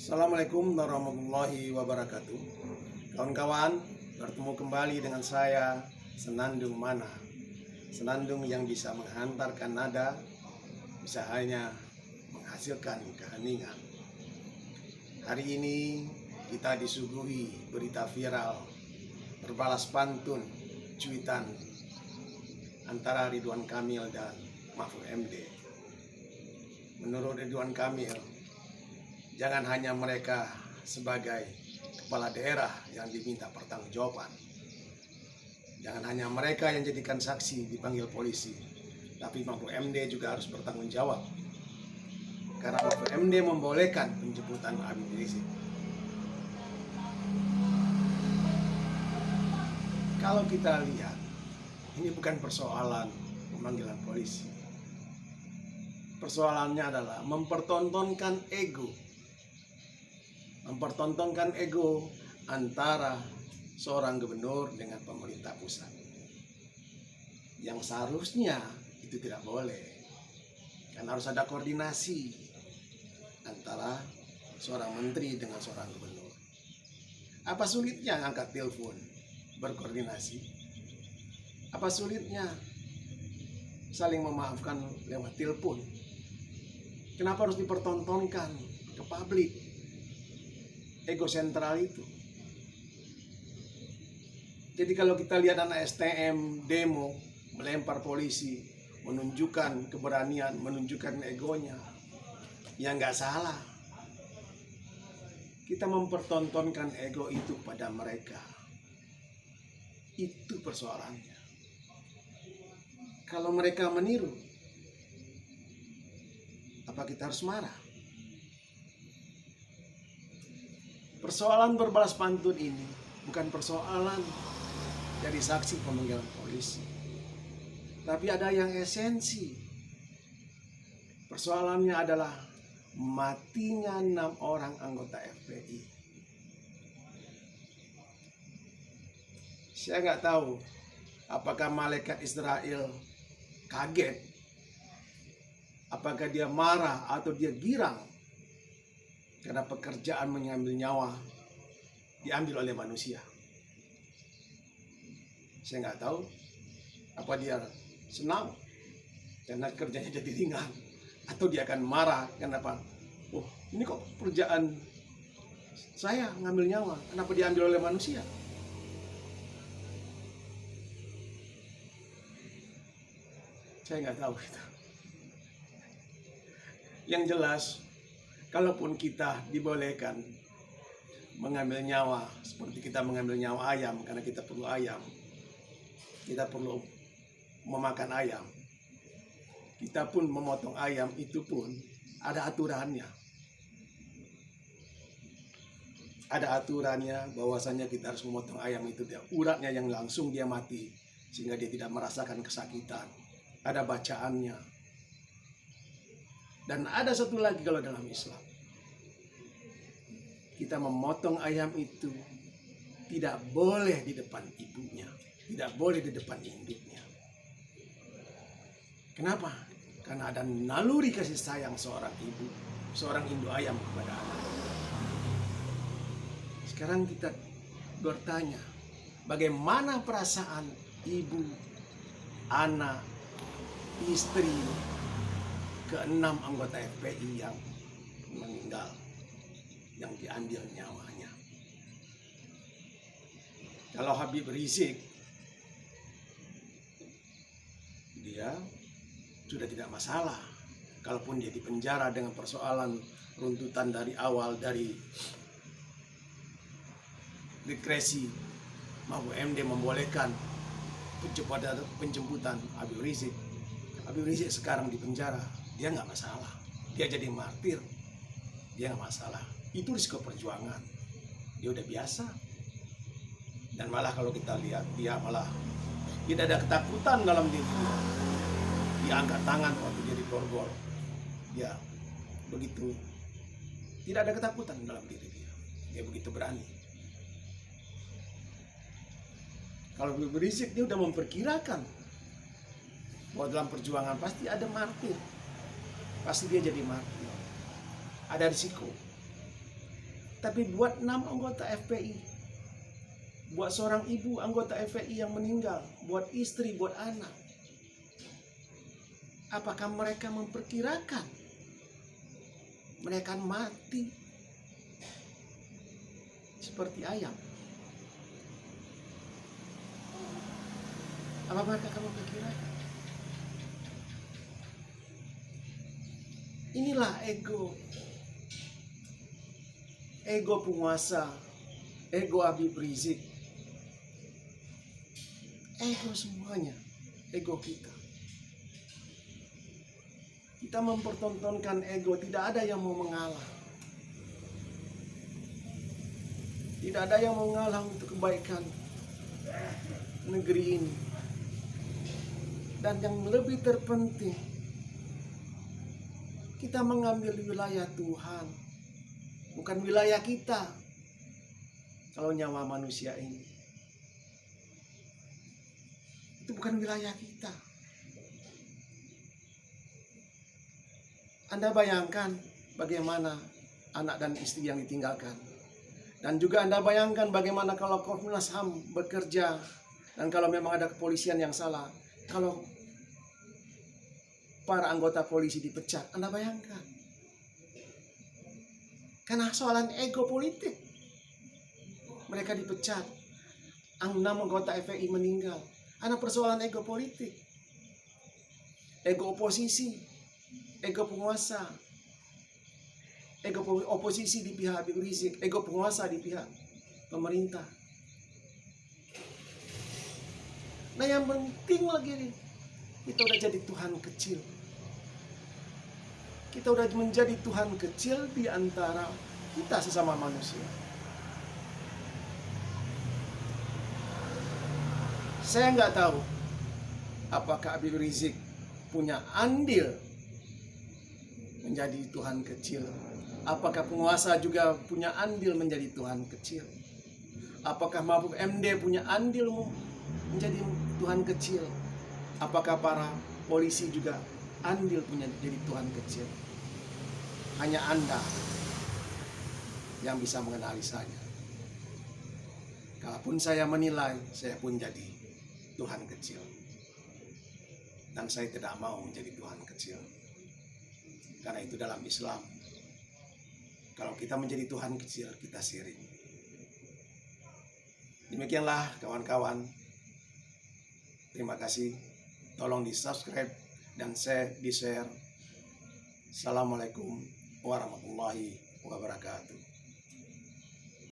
Assalamualaikum warahmatullahi wabarakatuh. Kawan-kawan, bertemu kembali dengan saya, Senandung Mana. Senandung yang bisa menghantarkan nada, bisa hanya menghasilkan keheningan. Hari ini kita disuguhi berita viral berbalas pantun cuitan antara Ridwan Kamil dan Mahfud MD. Menurut Ridwan Kamil, jangan hanya mereka sebagai kepala daerah yang diminta pertanggungjawaban. Jangan hanya mereka yang jadikan saksi dipanggil polisi, tapi Mahfud MD juga harus bertanggung jawab. Karena Mahfud MD membolehkan penjemputan Habib Rizik. Kalau kita lihat, ini bukan persoalan pemanggilan polisi. Persoalannya adalah mempertontonkan ego antara seorang gubernur dengan pemerintah pusat, yang seharusnya itu tidak boleh, karena harus ada koordinasi antara seorang menteri dengan seorang gubernur. Apa sulitnya angkat telepon berkoordinasi? Apa sulitnya saling memaafkan lewat telepon? Kenapa harus dipertontonkan ke publik ego sentral itu? Jadi kalau kita lihat anak STM demo melempar polisi, menunjukkan keberanian, menunjukkan egonya, ya nggak salah. Kita mempertontonkan ego itu pada mereka. Itu persoalannya. Kalau mereka meniru, apa kita harus marah? Persoalan berbalas pantun ini bukan persoalan dari saksi pemanggilan polisi, tapi ada yang esensi. Persoalannya adalah matinya 6 orang anggota FPI. Saya nggak tahu apakah malaikat Israel kaget, apakah dia marah atau dia girang karena pekerjaan mengambil nyawa diambil oleh manusia. Saya nggak tahu apa dia senang karena kerjanya jadi ringan, atau dia akan marah kenapa? Oh, ini kok pekerjaan saya ngambil nyawa, kenapa diambil oleh manusia? Saya nggak tahu itu. Yang jelas, kalaupun kita dibolehkan mengambil nyawa seperti kita mengambil nyawa ayam karena kita perlu ayam, kita perlu memakan ayam, kita pun memotong ayam itu pun ada aturannya. Ada aturannya bahwasanya kita harus memotong ayam itu uratnya yang langsung dia mati sehingga dia tidak merasakan kesakitan. Ada bacaannya. Dan ada satu lagi kalau dalam Islam, kita memotong ayam itu tidak boleh di depan ibunya, tidak boleh di depan induknya. Kenapa? Karena ada naluri kasih sayang seorang ibu, seorang induk ayam kepada anak. Sekarang kita bertanya, bagaimana perasaan ibu, anak, istri ke-6 anggota FPI yang meninggal, yang diambil nyawanya? Kalau Habib Rizik, dia sudah tidak masalah. Kalaupun dia dipenjara dengan persoalan runtutan dari awal, dari diskresi Mahfud MD membolehkan penjemputan Habib Rizik. Habib Rizik sekarang di penjara, dia nggak masalah. Dia jadi martir, dia nggak masalah. Itu risiko perjuangan, dia udah biasa. Dan malah kalau kita lihat, dia malah tidak ada ketakutan dalam diri dia. Dia angkat tangan waktu jadi borgol. Ya, begitu. Tidak ada ketakutan dalam diri dia. Dia begitu berani. Kalau Habib Rizik, dia udah memperkirakan bahwa dalam perjuangan pasti ada martir. Pasti dia jadi martir. Ada risiko. Tapi buat 6 anggota FPI, buat seorang ibu anggota FPI yang meninggal, buat istri, buat anak, apakah mereka memperkirakan mereka akan mati seperti ayam? Apa mereka akan memperkirakan? Inilah ego penguasa, ego Habib Rizik, ego semuanya, ego kita. Kita mempertontonkan ego, tidak ada yang mau mengalah. Tidak ada yang mau mengalah untuk kebaikan negeri ini. Dan yang lebih terpenting, kita mengambil wilayah Tuhan, bukan wilayah kita. Kalau nyawa manusia ini, itu bukan wilayah kita. Anda bayangkan bagaimana anak dan istri yang ditinggalkan. Dan juga Anda bayangkan bagaimana kalau Komnas HAM bekerja, dan kalau memang ada kepolisian yang salah, kalau para anggota polisi dipecat. Anda bayangkan. Karena soalan ego politik, mereka dipecat. 6 anggota FPI meninggal. Karena persoalan ego politik, ego oposisi, ego penguasa, ego oposisi di pihak Habib Rizik, ego penguasa di pihak pemerintah. Nah, yang penting lagi nih, kita udah jadi Tuhan kecil. Kita udah menjadi Tuhan kecil di antara kita sesama manusia. Saya nggak tahu apakah Habib Rizik punya andil menjadi Tuhan kecil. Apakah penguasa juga punya andil menjadi Tuhan kecil? Apakah Mahfud MD punya andil menjadi Tuhan kecil? Apakah para polisi juga andil punya jadi Tuhan kecil? Hanya Anda yang bisa mengenali saya. Kalaupun saya menilai, saya pun jadi Tuhan kecil. Dan saya tidak mau menjadi Tuhan kecil. Karena itu dalam Islam, kalau kita menjadi Tuhan kecil, kita syirik. Demikianlah kawan-kawan. Terima kasih. Tolong di subscribe dan di share. Assalamualaikum warahmatullahi wabarakatuh.